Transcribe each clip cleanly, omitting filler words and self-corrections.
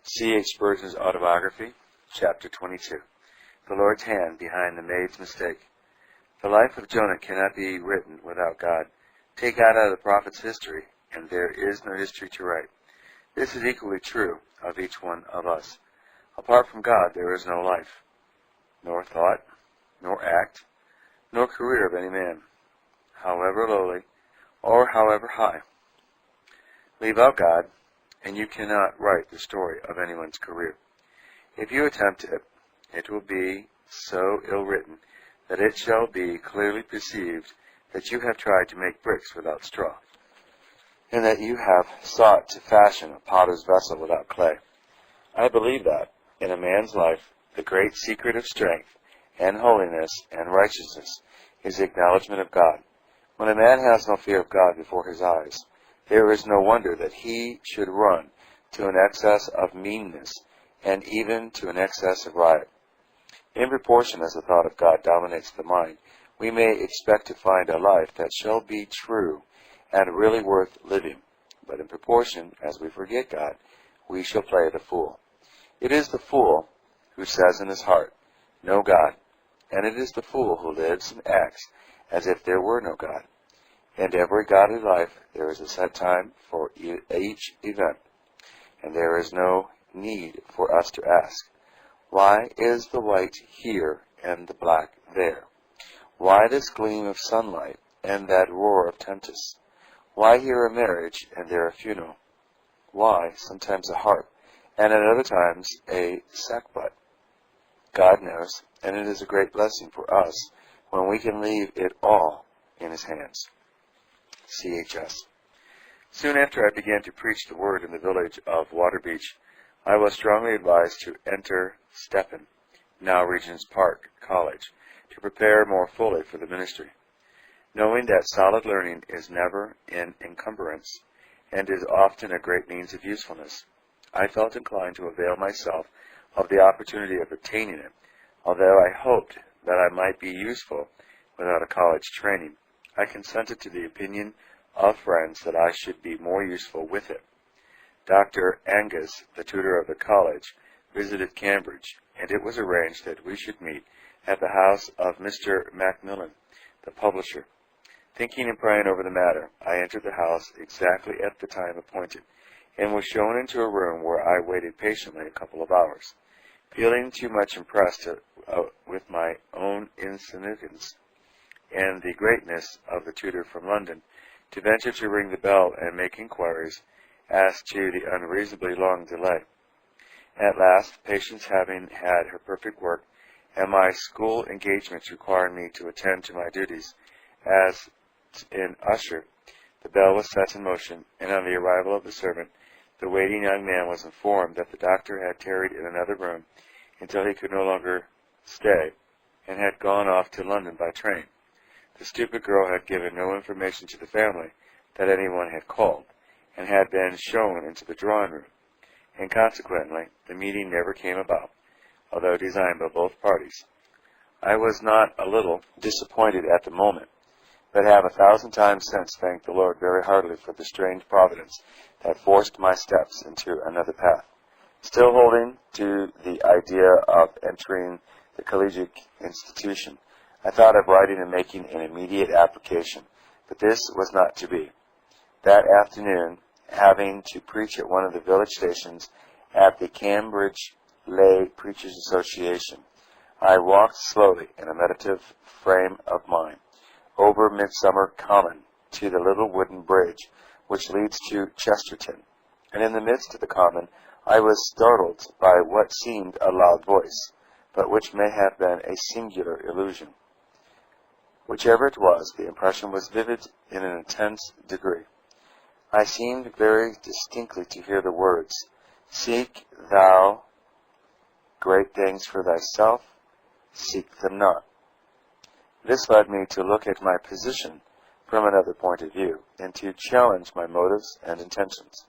C.H. Spurgeon's Autobiography, Chapter 22. The Lord's Hand Behind the Maid's Mistake. The life of Jonah cannot be written without God. Take out of the prophet's history, and there is no history to write. This is equally true of each one of us. Apart from God, there is no life, nor thought, nor act, nor career of any man, however lowly or however high. Leave out God, and you cannot write the story of anyone's career. If you attempt it, it will be so ill-written that it shall be clearly perceived that you have tried to make bricks without straw, and that you have sought to fashion a potter's vessel without clay. I believe that, in a man's life, the great secret of strength and holiness and righteousness is the acknowledgement of God. When a man has no fear of God before his eyes, there is no wonder that he should run to an excess of meanness and even to an excess of riot. In proportion as the thought of God dominates the mind, we may expect to find a life that shall be true and really worth living. But in proportion as we forget God, we shall play the fool. It is the fool who says in his heart, "No God," and it is the fool who lives and acts as if there were no God. In every godly life there is a set time for each event, and there is no need for us to ask, why is the white here and the black there? Why this gleam of sunlight and that roar of tempest? Why here a marriage and there a funeral? Why sometimes a harp and at other times a sackbut? God knows, and it is a great blessing for us when we can leave it all in His hands. C.H.S. Soon after I began to preach the word in the village of Water Beach, I was strongly advised to enter Stephen, now Regent's Park College, to prepare more fully for the ministry. Knowing that solid learning is never an encumbrance, and is often a great means of usefulness, I felt inclined to avail myself of the opportunity of obtaining it, although I hoped that I might be useful without a college training. I consented to the opinion of friends that I should be more useful with it. Dr. Angus, the tutor of the college, visited Cambridge, and it was arranged that we should meet at the house of Mr. Macmillan, the publisher. Thinking and praying over the matter, I entered the house exactly at the time appointed, and was shown into a room where I waited patiently a couple of hours, feeling too much impressed with my own insignificance and the greatness of the tutor from London to venture to ring the bell and make inquiries as to the unreasonably long delay. At last, Patience having had her perfect work, and my school engagements requiring me to attend to my duties as an usher, the bell was set in motion, and on the arrival of the servant, the waiting young man was informed that the doctor had tarried in another room until he could no longer stay, and had gone off to London by train. The stupid girl had given no information to the family that anyone had called, and had been shown into the drawing-room, and consequently the meeting never came about, although designed by both parties. I was not a little disappointed at the moment, but have 1,000 times since thanked the Lord very heartily for the strange providence that forced my steps into another path. Still holding to the idea of entering the collegiate institution, I thought of writing and making an immediate application, but this was not to be. That afternoon, having to preach at one of the village stations at the Cambridge Lay Preachers Association, I walked slowly in a meditative frame of mind over Midsummer Common to the little wooden bridge which leads to Chesterton, and in the midst of the common I was startled by what seemed a loud voice, but which may have been a singular illusion. Whichever it was, the impression was vivid in an intense degree. I seemed very distinctly to hear the words, "Seek thou great things for thyself, seek them not." This led me to look at my position from another point of view, and to challenge my motives and intentions.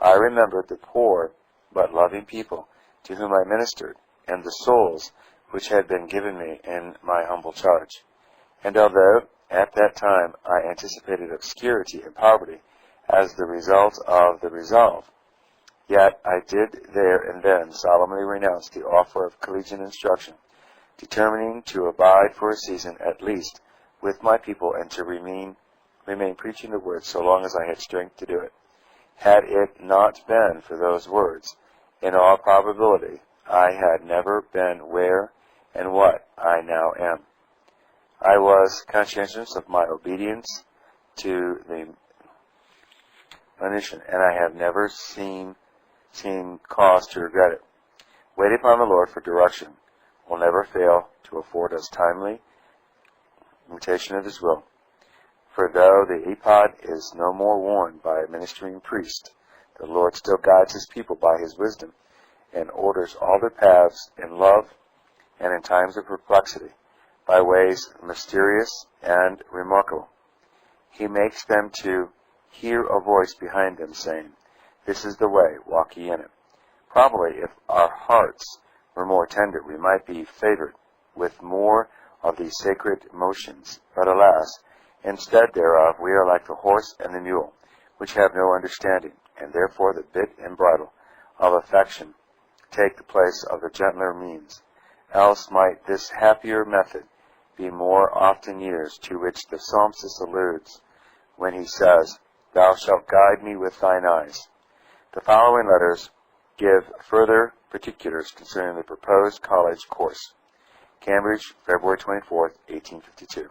I remembered the poor but loving people to whom I ministered, and the souls which had been given me in my humble charge. And although at that time I anticipated obscurity and poverty as the result of the resolve, Yet I did there and then solemnly renounce the offer of collegiate instruction, determining to abide for a season at least with my people and to remain preaching the word so long as I had strength to do it. Had it not been for those words, in all probability I had never been where and what I now am. I was conscientious of my obedience to the monition, and I have never seen cause to regret it. Wait upon the Lord for direction will never fail to afford us timely imitation of His will. For though the ephod is no more worn by a ministering priest, the Lord still guides His people by His wisdom, and orders all their paths in love and in times of perplexity, by ways mysterious and remarkable. He makes them to hear a voice behind them saying, "This is the way, walk ye in it." Probably if our hearts were more tender, we might be favored with more of these sacred motions. But alas, instead thereof we are like the horse and the mule, which have no understanding, and therefore the bit and bridle of affection take the place of the gentler means. Else might this happier method be more often used, to which the psalmist alludes when he says, "Thou shalt guide me with thine eyes." The following letters give further particulars concerning the proposed college course. Cambridge, February 24, 1852.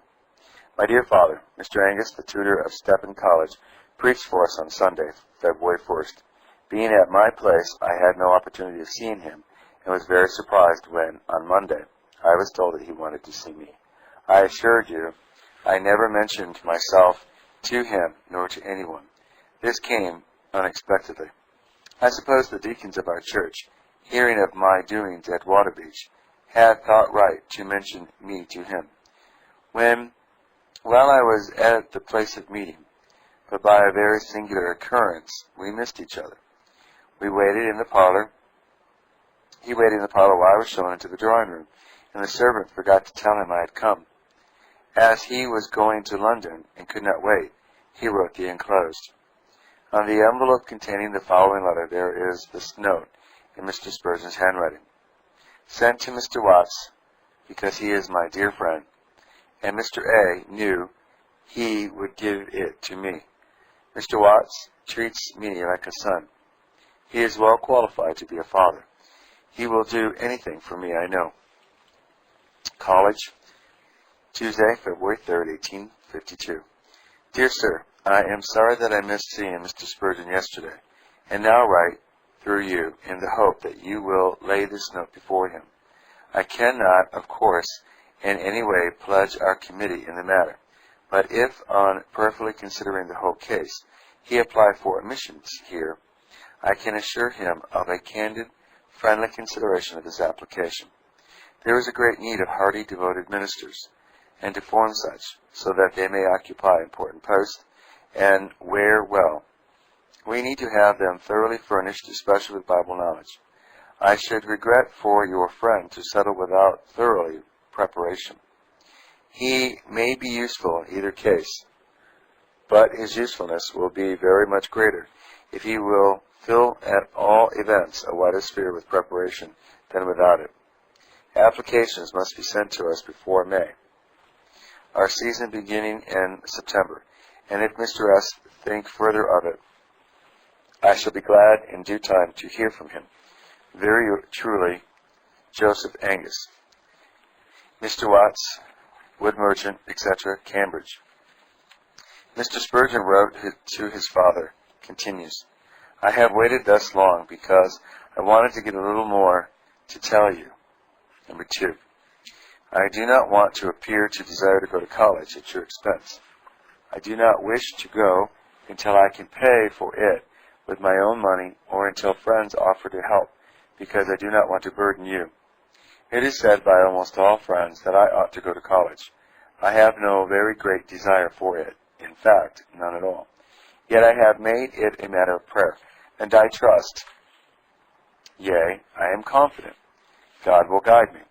My dear Father, Mr. Angus, the tutor of Stephen College, preached for us on Sunday, February 1st. Being at my place, I had no opportunity of seeing him, and was very surprised when, on Monday, I was told that he wanted to see me. I assured you, I never mentioned myself to him, nor to anyone. This came unexpectedly. I suppose the deacons of our church, hearing of my doings at Waterbeach, had thought right to mention me to him. While I was at the place of meeting, but by a very singular occurrence, we missed each other. He waited in the parlor while I was shown into the drawing room, and the servant forgot to tell him I had come. As he was going to London and could not wait, he wrote the enclosed. On the envelope containing the following letter there is this note in Mr. Spurgeon's handwriting. Sent to Mr. Watts, because he is my dear friend, and Mr. A. knew he would give it to me. Mr. Watts treats me like a son. He is well qualified to be a father. He will do anything for me, I know. College, Tuesday, February 3rd, 1852. Dear Sir, I am sorry that I missed seeing Mr. Spurgeon yesterday, and now write through you in the hope that you will lay this note before him. I cannot, of course, in any way pledge our committee in the matter, but if, on prayerfully considering the whole case, he apply for admissions here, I can assure him of a candid, friendly consideration of his application. There is a great need of hearty, devoted ministers, and to form such, so that they may occupy important posts and wear well. We need to have them thoroughly furnished, especially with Bible knowledge. I should regret for your friend to settle without thorough preparation. He may be useful in either case, but his usefulness will be very much greater if he will fill at all events a wider sphere with preparation than without it. Applications must be sent to us before May, our season beginning in September, and if Mr. S. think further of it, I shall be glad in due time to hear from him. Very truly, Joseph Angus. Mr. Watts, Wood Merchant, etc., Cambridge. Mr. Spurgeon wrote to his father, continues, I have waited thus long because I wanted to get a little more to tell you. Number 2. I do not want to appear to desire to go to college at your expense. I do not wish to go until I can pay for it with my own money or until friends offer to help, because I do not want to burden you. It is said by almost all friends that I ought to go to college. I have no very great desire for it, in fact, none at all. Yet I have made it a matter of prayer, and I trust, yea, I am confident, God will guide me.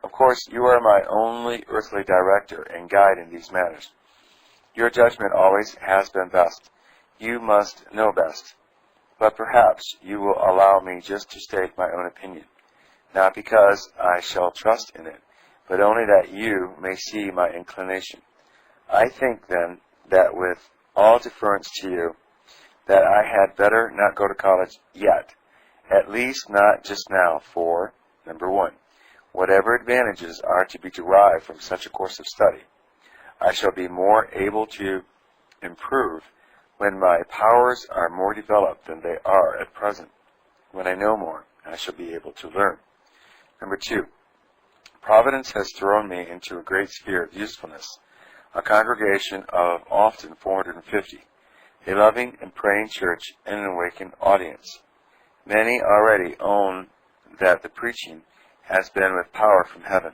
Of course, you are my only earthly director and guide in these matters. Your judgment always has been best. You must know best. But perhaps you will allow me just to state my own opinion, not because I shall trust in it, but only that you may see my inclination. I think, then, that with all deference to you, that I had better not go to college yet, at least not just now, for, number one, whatever advantages are to be derived from such a course of study, I shall be more able to improve when my powers are more developed than they are at present. When I know more, I shall be able to learn. Number two, Providence has thrown me into a great sphere of usefulness, a congregation of often 450, a loving and praying church, and an awakened audience. Many already own that the preaching has been with power from heaven.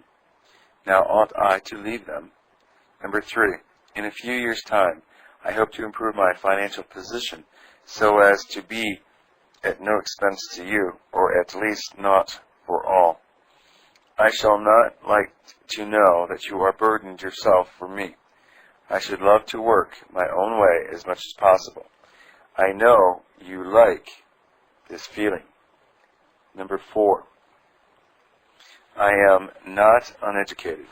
Now ought I to leave them? Number three, in a few years' time, I hope to improve my financial position so as to be at no expense to you, or at least not for all. I shall not like to know that you are burdened yourself for me. I should love to work my own way as much as possible. I know you like this feeling. Number four, I am not uneducated.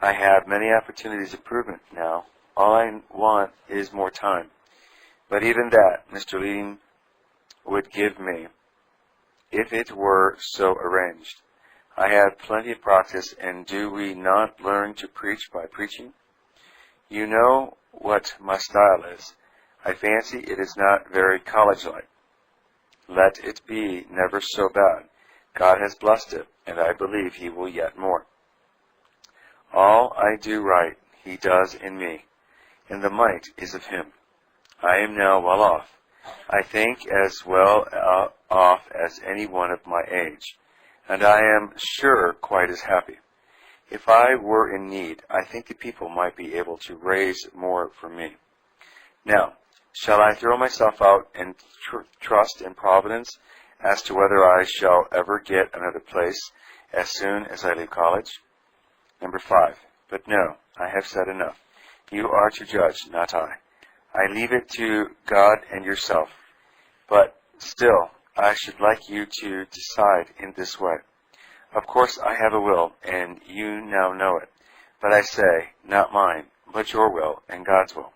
I have many opportunities of improvement now. All I want is more time. But even that Mr. Leading would give me, if it were so arranged. I have plenty of practice, and do we not learn to preach by preaching? You know what my style is. I fancy it is not very college-like. Let it be never so bad. God has blessed it, and I believe He will yet more. All I do right, He does in me, and the might is of Him. I am now well off. I think as well off as any one of my age, and I am sure quite as happy. If I were in need, I think the people might be able to raise more for me. Now, shall I throw myself out and trust in Providence as to whether I shall ever get another place as soon as I leave college? Number five, but no, I have said enough. You are to judge, not I. I leave it to God and yourself. But still, I should like you to decide in this way. Of course, I have a will, and you now know it. But I say, not mine, but your will and God's will.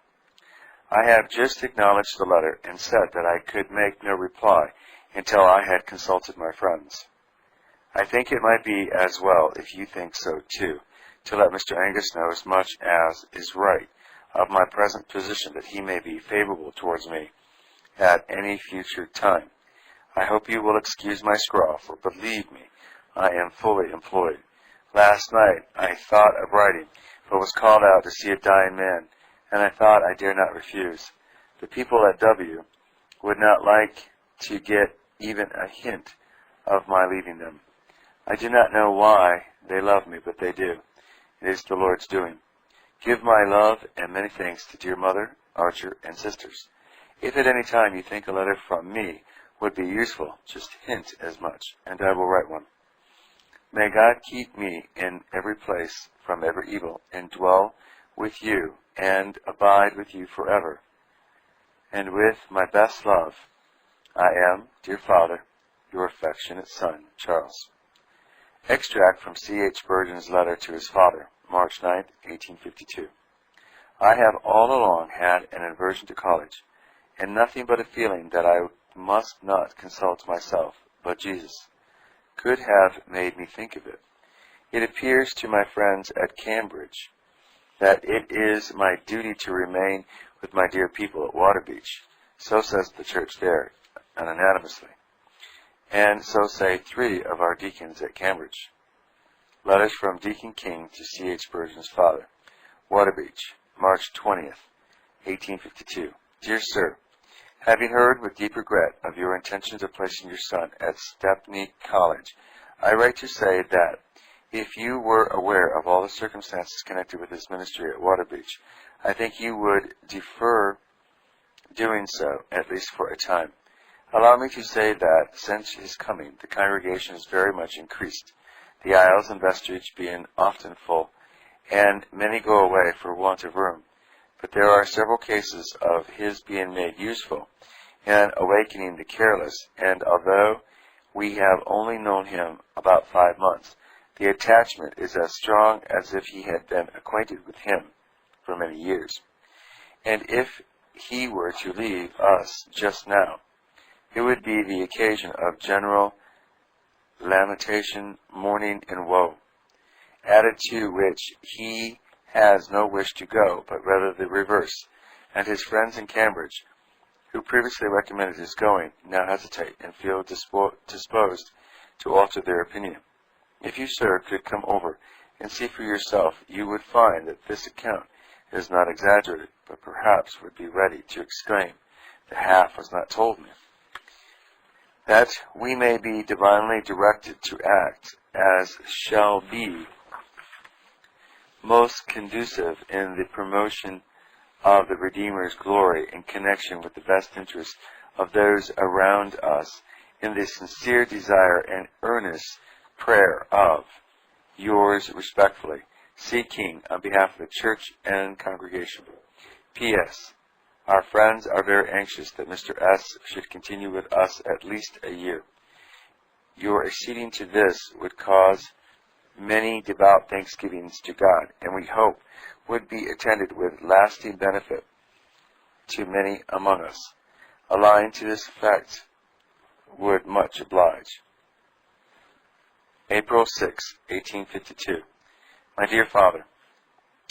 I have just acknowledged the letter and said that I could make no reply until I had consulted my friends. I think it might be as well, if you think so too, to let Mr. Angus know as much as is right of my present position, that he may be favorable towards me at any future time. I hope you will excuse my scrawl, for believe me, I am fully employed. Last night I thought of writing, but was called out to see a dying man, and I thought I dare not refuse. The people at W would not like to get even a hint of my leaving them. I do not know why they love me, but they do. It is the Lord's doing. Give my love and many thanks to dear Mother, Archer, and sisters. If at any time you think a letter from me would be useful, just hint as much, and I will write one. May God keep me in every place from every evil, and dwell with you, and abide with you forever. And with my best love, I am, dear Father, your affectionate son, Charles. Extract from C.H. Spurgeon's letter to his father, March 9, 1852. I have all along had an aversion to college, and nothing but a feeling that I must not consult myself, but Jesus could have made me think of it. It appears to my friends at Cambridge that it is my duty to remain with my dear people at Waterbeach. So says the church there, unanimously. And so say 3 of our deacons at Cambridge. Letters from Deacon King to C.H. Spurgeon's father. Waterbeach, March 20th, 1852. Dear Sir, having heard with deep regret of your intentions of placing your son at Stepney College, I write to say that if you were aware of all the circumstances connected with his ministry at Waterbeach, I think you would defer doing so, at least for a time. Allow me to say that since his coming, the congregation has very much increased, the aisles and vestibule being often full, and many go away for want of room. But there are several cases of his being made useful, and awakening the careless, and although we have only known him about 5 months, the attachment is as strong as if he had been acquainted with him for many years. And if he were to leave us just now, it would be the occasion of general lamentation, mourning, and woe, added to which he has no wish to go, but rather the reverse, and his friends in Cambridge, who previously recommended his going, now hesitate and feel disposed to alter their opinion. If you, sir, could come over and see for yourself, you would find that this account is not exaggerated, but perhaps would be ready to exclaim, "The half was not told me." That we may be divinely directed to act as shall be most conducive in the promotion of the Redeemer's glory in connection with the best interests of those around us, in the sincere desire and earnest prayer of yours respectfully, C. King, on behalf of the Church and Congregation. P.S. Our friends are very anxious that Mr. S. should continue with us at least a year. Your acceding to this would cause many devout thanksgivings to God, and we hope would be attended with lasting benefit to many among us. A line to this effect would much oblige. April 6, 1852. My dear Father,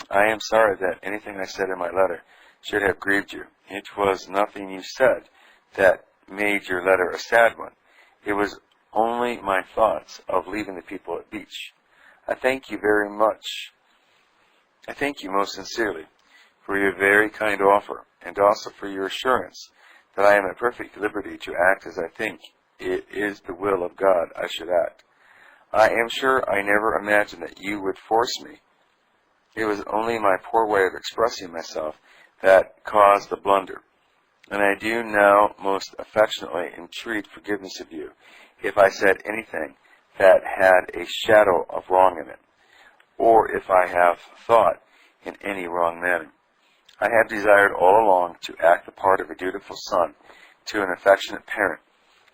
I am sorry that anything I said in my letter should have grieved you. It was nothing you said that made your letter a sad one. It was only my thoughts of leaving the people at Beach. I thank you very much. I thank you most sincerely for your very kind offer, and also for your assurance that I am at perfect liberty to act as I think it is the will of God I should act. I am sure I never imagined that you would force me. It was only my poor way of expressing myself that caused the blunder, and I do now most affectionately entreat forgiveness of you if I said anything that had a shadow of wrong in it, or if I have thought in any wrong manner. I have desired all along to act the part of a dutiful son to an affectionate parent,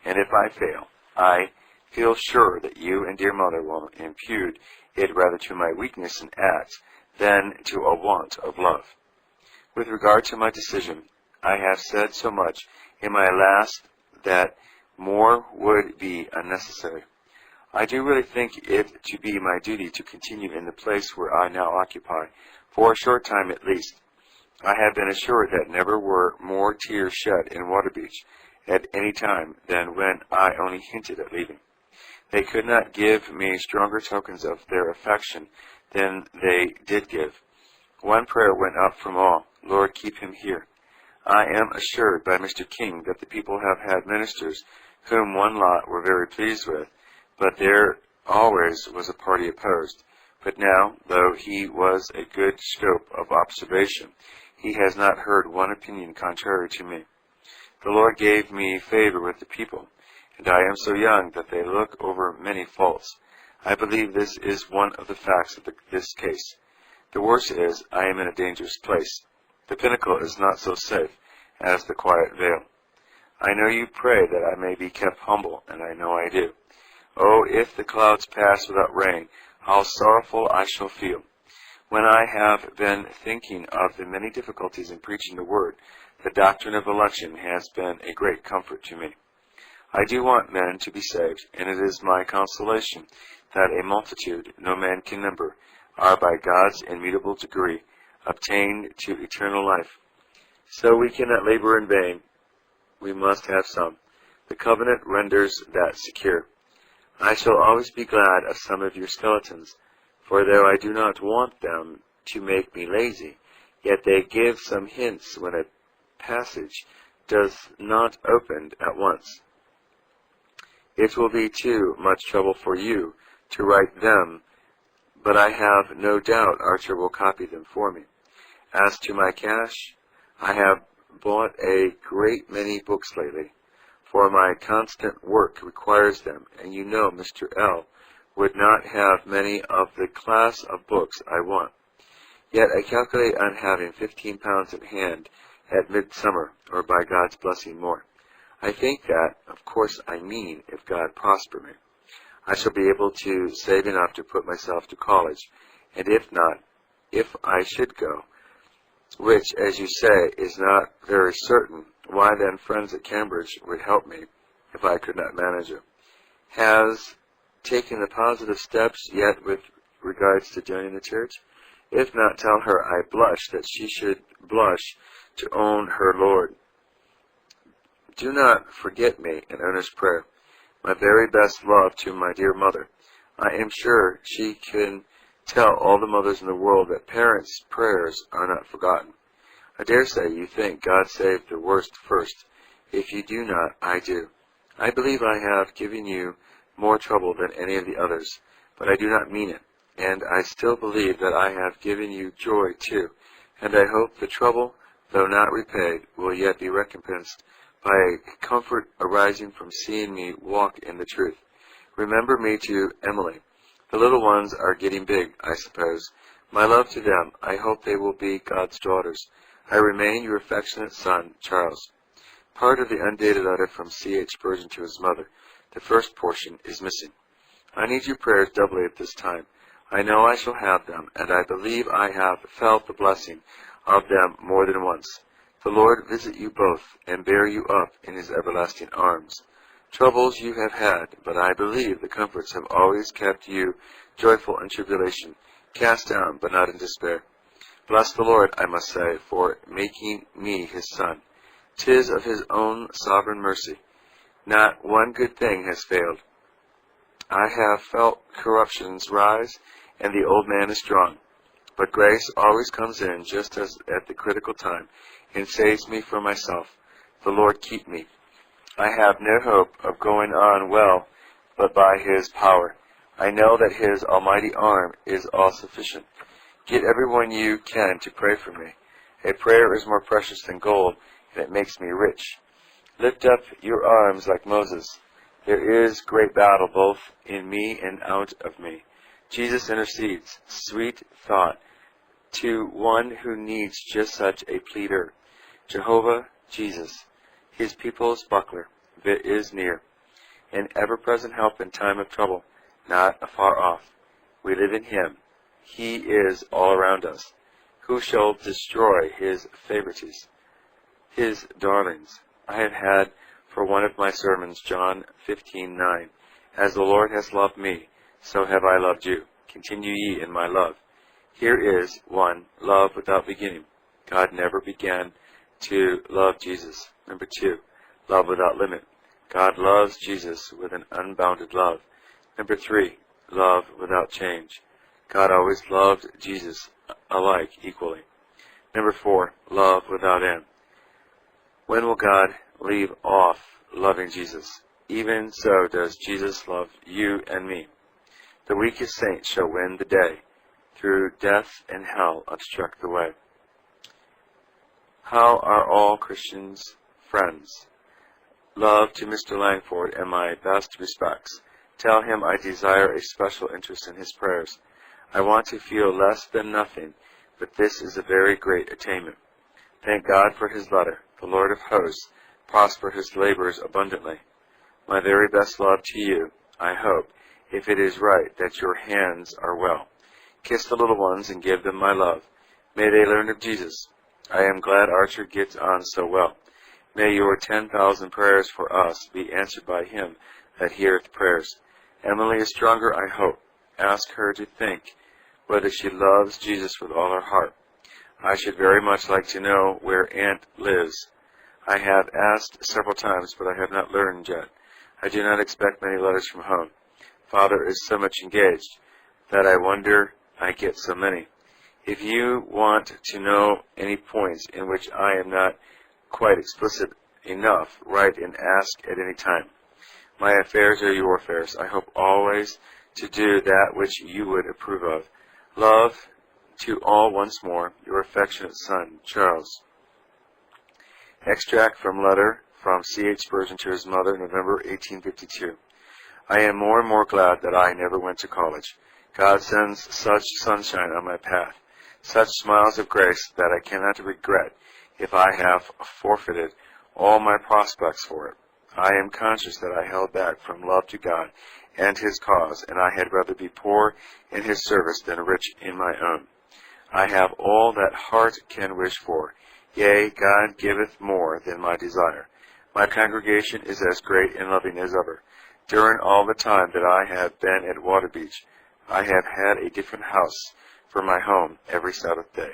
and if I fail, I feel sure that you and dear mother will impute it rather to my weakness in acts than to a want of love. With regard to my decision, I have said so much in my last that more would be unnecessary. I do really think it to be my duty to continue in the place where I now occupy, for a short time at least. I have been assured that never were more tears shed in Waterbeach at any time than when I only hinted at leaving. They could not give me stronger tokens of their affection than they did give. One prayer went up from all, Lord, keep him here. I am assured by Mr. King that the people have had ministers whom one lot were very pleased with, but there always was a party opposed. But now, though he was a good scope of observation, he has not heard one opinion contrary to me. The Lord gave me favor with the people, and I am so young that they look over many faults. I believe this is one of the facts of this case. The worst is, I am in a dangerous place. The pinnacle is not so safe as the quiet vale. I know you pray that I may be kept humble, and I know I do. Oh, if the clouds pass without rain, how sorrowful I shall feel. When I have been thinking of the many difficulties in preaching the word, the doctrine of election has been a great comfort to me. I do want men to be saved, and it is my consolation that a multitude, no man can number, are by God's immutable decree obtained to eternal life. So we cannot labor in vain. We must have some. The covenant renders that secure. I shall always be glad of some of your skeletons, for though I do not want them to make me lazy, yet they give some hints when a passage does not open at once. It will be too much trouble for you to write them, but I have no doubt Archer will copy them for me. As to my cash, I have bought a great many books lately, for my constant work requires them, and you know Mr. L. would not have many of the class of books I want. Yet I calculate on having £15 in hand at midsummer, or by God's blessing more. I think that, of course I mean, if God prosper me, I shall be able to save enough to put myself to college, and if not, if I should go, which, as you say, is not very certain, why then friends at Cambridge would help me if I could not manage it. Has taken the positive steps yet with regards to joining the church? If not, tell her I blush that she should blush to own her Lord. Do not forget me in earnest prayer. My very best love to my dear mother. I am sure she can tell all the mothers in the world that parents' prayers are not forgotten. I dare say you think God saved the worst first. If you do not, I do. I believe I have given you more trouble than any of the others, but I do not mean it, and I still believe that I have given you joy too, and I hope the trouble, though not repaid, will yet be recompensed by a comfort arising from seeing me walk in the truth. Remember me to Emily. The little ones are getting big, I suppose. My love to them. I hope they will be God's daughters. I remain your affectionate son, Charles. Part of the undated letter from C.H. Spurgeon to his mother. The first portion is missing. I need your prayers doubly at this time. I know I shall have them, and I believe I have felt the blessing of them more than once. The Lord visit you both, and bear you up in his everlasting arms. Troubles you have had, but I believe the comforts have always kept you joyful in tribulation, cast down, but not in despair. Bless the Lord, I must say, for making me his son. 'Tis of his own sovereign mercy. Not one good thing has failed. I have felt corruptions rise, and the old man is strong. But grace always comes in just as at the critical time, and saves me from myself. The Lord keep me. I have no hope of going on well, but by his power. I know that his almighty arm is all sufficient. Get everyone you can to pray for me. A prayer is more precious than gold, and it makes me rich. Lift up your arms like Moses. There is great battle both in me and out of me. Jesus intercedes. Sweet thought to one who needs just such a pleader. Jehovah, Jesus, his people's buckler, is near, an ever-present help in time of trouble, not afar off. We live in him. He is all around us. Who shall destroy his favorites, his darlings? I have had for one of my sermons John 15:9. As the Lord has loved me, so have I loved you. Continue ye in my love. Here is 1. Love without beginning. God never began to love Jesus. Number 2. Love without limit. God loves Jesus with an unbounded love. Number 3. Love without change. God always loved Jesus alike equally. Number 4. Love without end. When will God leave off loving Jesus? Even so does Jesus love you and me. The weakest saint shall win the day. Through death and hell obstruct the way. How are all Christians friends? Love to Mr. Langford and my best respects. Tell him I desire a special interest in his prayers. I want to feel less than nothing, but this is a very great attainment. Thank God for his letter. The Lord of hosts prosper his labors abundantly. My very best love to you. I hope, if it is right, that your hands are well. Kiss the little ones and give them my love. May they learn of Jesus. I am glad Archer gets on so well. May your 10,000 prayers for us be answered by him that heareth prayers. Emily is stronger, I hope. Ask her to think whether she loves Jesus with all her heart. I should very much like to know where Aunt lives. I have asked several times, but I have not learned yet. I do not expect many letters from home. Father is so much engaged that I wonder I get so many. If you want to know any points in which I am not quite explicit enough, write and ask at any time. My affairs are your affairs. I hope always to do that which you would approve of. Love to all once more, your affectionate son, Charles. Extract from letter from C.H. Spurgeon to his mother, November 1852. I am more and more glad that I never went to college. God sends such sunshine on my path, such smiles of grace that I cannot regret if I have forfeited all my prospects for it. I am conscious that I held back from love to God and His cause, and I had rather be poor in His service than rich in my own. I have all that heart can wish for. Yea, God giveth more than my desire. My congregation is as great and loving as ever. During all the time that I have been at Waterbeach, I have had a different house for my home every Sabbath day.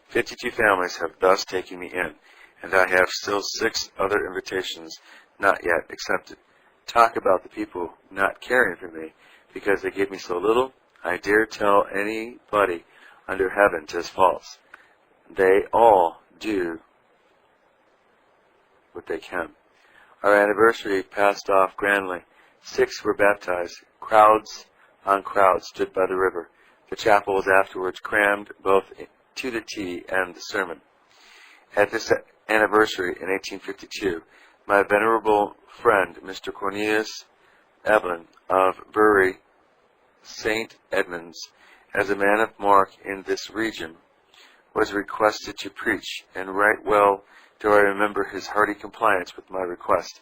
52 families have thus taken me in, and I have still 6 other invitations not yet accepted. Talk about the people not caring for me because they give me so little. I dare tell anybody under heaven 'tis false. They all do what they can. Our anniversary passed off grandly. 6 were baptized. Crowds on crowds stood by the river. The chapel was afterwards crammed both to the tea and the sermon. At this anniversary in 1852, my venerable friend, Mr. Cornelius Evelyn of Bury St. Edmunds, as a man of mark in this region, was requested to preach, and right well do I remember his hearty compliance with my request.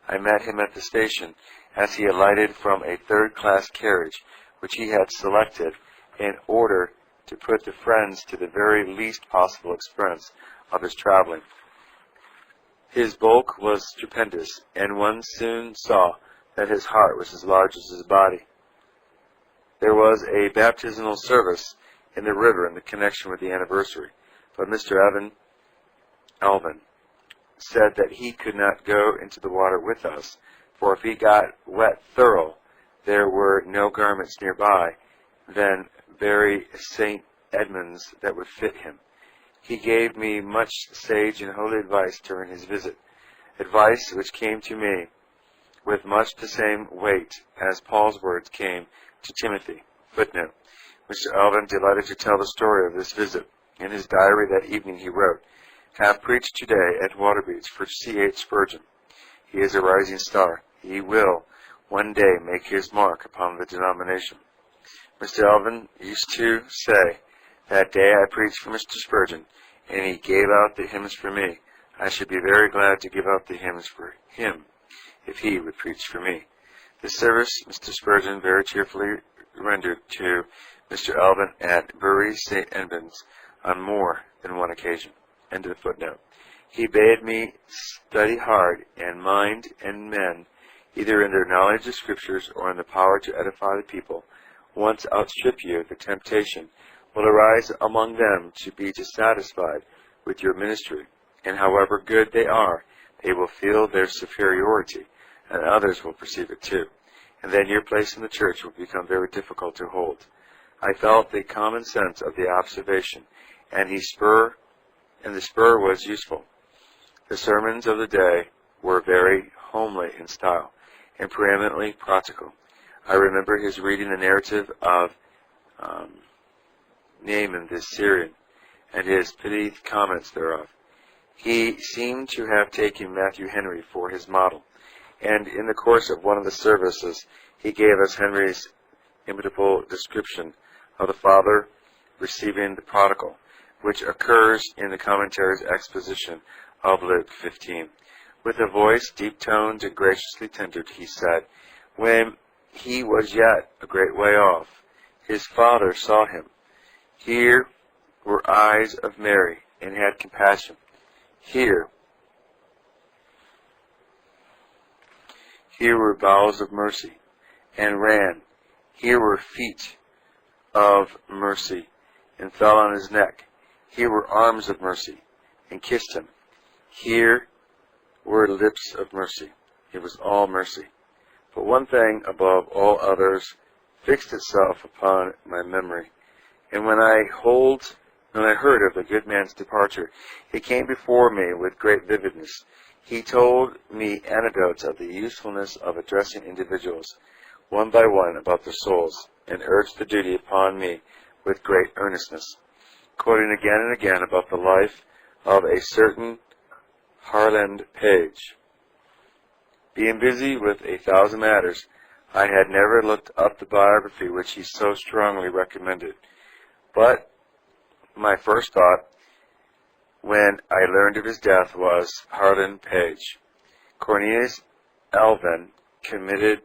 I met him at the station as he alighted from a third-class carriage which he had selected in order to put the friends to the very least possible expense of his traveling. His bulk was stupendous, and one soon saw that his heart was as large as his body. There was a baptismal service in the river in connection with the anniversary, but Mr. Alvin said that he could not go into the water with us, for if he got wet thorough, there were no garments nearby than Bury St. Edmunds that would fit him. He gave me much sage and holy advice during his visit, advice which came to me with much the same weight as Paul's words came to Timothy. Footnote. Mr. Alvin delighted to tell the story of this visit. In his diary that evening he wrote, "Have preached today at Waterbeach for C.H. Spurgeon. He is a rising star. He will one day make his mark upon the denomination." Mr. Alvin used to say, "That day I preached for Mr. Spurgeon, and he gave out the hymns for me. I should be very glad to give out the hymns for him, if he would preach for me." This service Mr. Spurgeon very cheerfully rendered to Mr. Alvin at Bury St. Edmunds on more than one occasion. End of the footnote. He bade me study hard, and mind and men, either in their knowledge of Scriptures or in the power to edify the people, once outstrip you, the temptation will arise among them to be dissatisfied with your ministry, and however good they are, they will feel their superiority, and others will perceive it too, and then your place in the church will become very difficult to hold. I felt the common sense of the observation, and the spur was useful. The sermons of the day were very homely in style, and preeminently practical. I remember his reading the narrative of Naaman the Syrian, and his pithy comments thereof. He seemed to have taken Matthew Henry for his model, and in the course of one of the services he gave us Henry's imitable description of the father receiving the prodigal, which occurs in the commentary's exposition of Luke 15. With a voice deep-toned and graciously tender, he said, "When he was yet a great way off, his father saw him. Here were eyes of Mary, and had compassion. Here were bowels of mercy, and ran. Here were feet of mercy, and fell on his neck. Here were arms of mercy, and kissed him. Here were lips of mercy." It was all mercy. But one thing above all others fixed itself upon my memory, and when I heard of the good man's departure, it came before me with great vividness. He told me anecdotes of the usefulness of addressing individuals, one by one, about their souls, and urged the duty upon me with great earnestness, quoting again and again about the life of a certain Harland Page. Being busy with 1,000 matters, I had never looked up the biography which he so strongly recommended. But my first thought, when I learned of his death, was Harland Page. Cornelius Alvin completed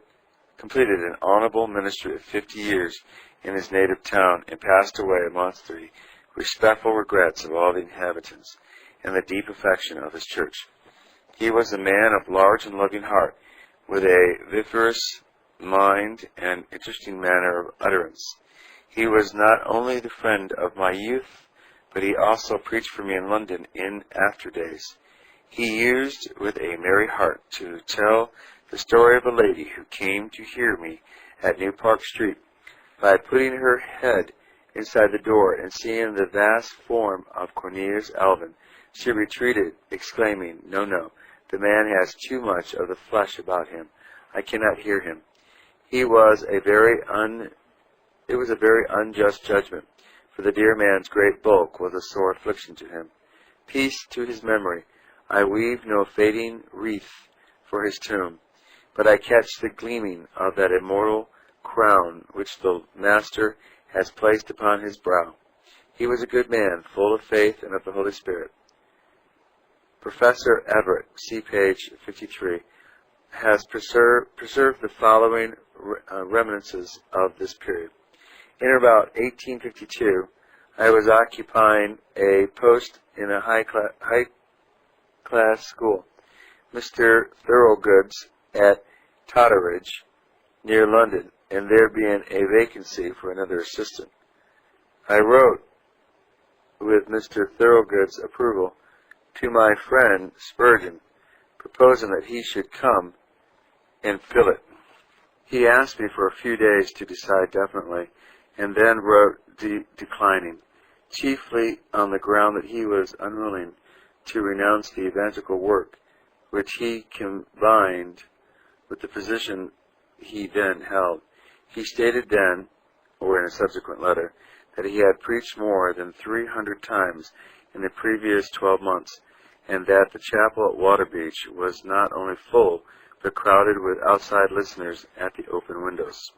an honorable ministry of 50 years in his native town and passed away amongst the respectful regrets of all the inhabitants and the deep affection of his church. He was a man of large and loving heart, with a vivacious mind and interesting manner of utterance. He was not only the friend of my youth, but he also preached for me in London in after days. He used with a merry heart to tell the story of a lady who came to hear me at New Park Street. By putting her head inside the door and seeing the vast form of Cornelius Alvin, she retreated, exclaiming, "No, no, the man has too much of the flesh about him. I cannot hear him." It was a very unjust judgment, for the dear man's great bulk was a sore affliction to him. Peace to his memory. I weave no fading wreath for his tomb, but I catch the gleaming of that immortal crown which the Master has placed upon his brow. He was a good man, full of faith and of the Holy Spirit. Professor Everett, see page 53, has preserved the following reminiscences of this period. In about 1852, I was occupying a post in a high-class school, Mr. Thorogood's at Totteridge, near London, and there being a vacancy for another assistant. I wrote, with Mr. Thorogood's approval, to my friend Spurgeon, proposing that he should come and fill it. He asked me for a few days to decide definitely, and then wrote declining, chiefly on the ground that he was unwilling to renounce the evangelical work which he combined with the position he then held. He stated then, or in a subsequent letter, that he had preached more than 300 times in the previous 12 months, and that the chapel at Waterbeach was not only full, but crowded with outside listeners at the open windows.